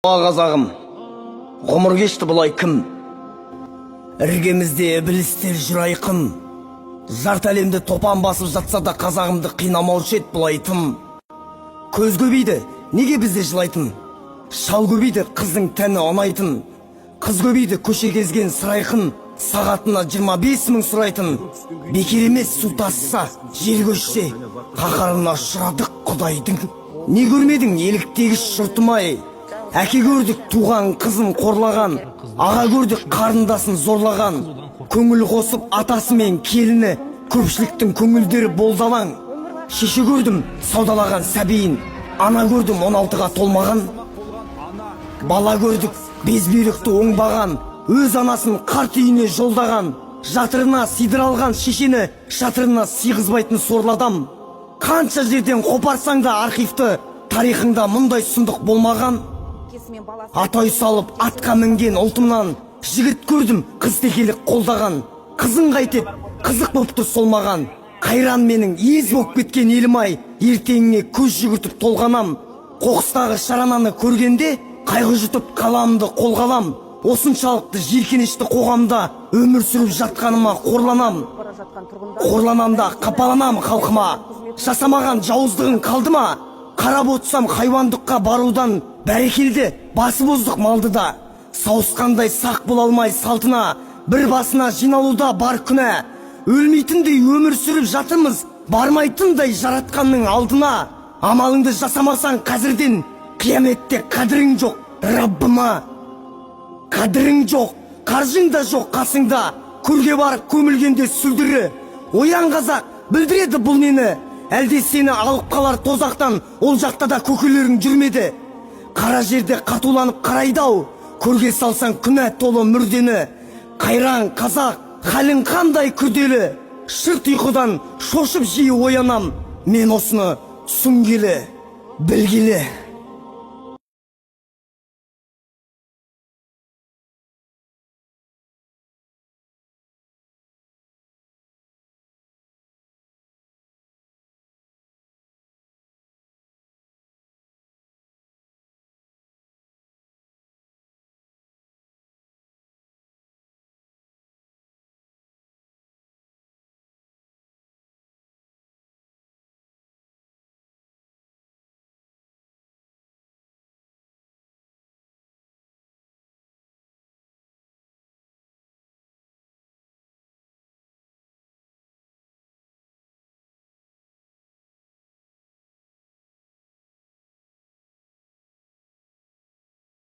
Қазағым, ғұмыр кешті бұлай кім? Іргемізде ібілістер жүр айқын. Жарты әлемді топан басып жатса да қазағымды қинамаушы еді бұлай тым. Көз көбейді, неге бізде жылайтын? Шал көбейді, қыздың тәні ұнайтын. Қыз көбейді, көше кезген сырайқын. Сағатына 25 мың сұрайтын. Бекер емес су тасса, жер көшсе, қаһарына ұшырадық құдайдың. Не көрмедің еліктегіш жұртымай? Әке көрдік туған қызын қорлаған, аға көрдік қарындасын зорлаған. Көңіл қосып атасы мен келіні, көпшіліктің көңілдері болдалаң. Шеше көрдім саудалаған сәбейін, ана көрдім 16-ға толмаған. Бала көрдік безбүйректі оңбаған, өз анасын қарт үйіне жолдаған. Жатырына сидыр алған шешені, шатырына сыйғызбайтын сорлы адам. Қанша жерден қопарсаң да архивті, тарихыңда мұндай сұмдық болмаған. Атой салып атқа мінген ұлтымнан жігіт көрдім қыз текелік қолдаған. Қызың қайтет, қызық бопты солмаған. Қайран менің ез боп кеткен елім-ай, ертеңіне көз жүгіртіп толғанам. Қоқыстағы шарананы көргенде қайғы жұтып қаламды қолғалам. Осыншалықты жиіркенішті қоғамда өмір сүріп жатқаныма қорланам. Қорланам да қапаланам халқыма. Жасамаған жауыздығын қалды ма? Қарап отсам хайуандыққа барудан бәрекелді, басы боздық малды да. Сауысқандай сақ бола алмай салтына, бір басына жиналуда бар күнә. Өлмейтіндей өмір сүріп жатырмыз, бармайтындай жаратқанның алдына. Амалыңды жасамасаң қазірден, қияметте қадірің жоқ, Раббыма. Қадірің жоқ, қаржың да жоқ қасыңда, көрге барып көмілгенде сүлдірі. Оян қазақ, білдіреді бұл нені? Әлде сені алып қалар тозақтан, ол жақта да көкелерің жүрмеді. Қара жерде қатуланып қарайдау, көрге салсаң күнә толы мүрдені. Қайран қазақ, халің қандай күрделі, шырт ұйқыдан шошып жиі оянам. Мен осыны түсінгелі, білгелі.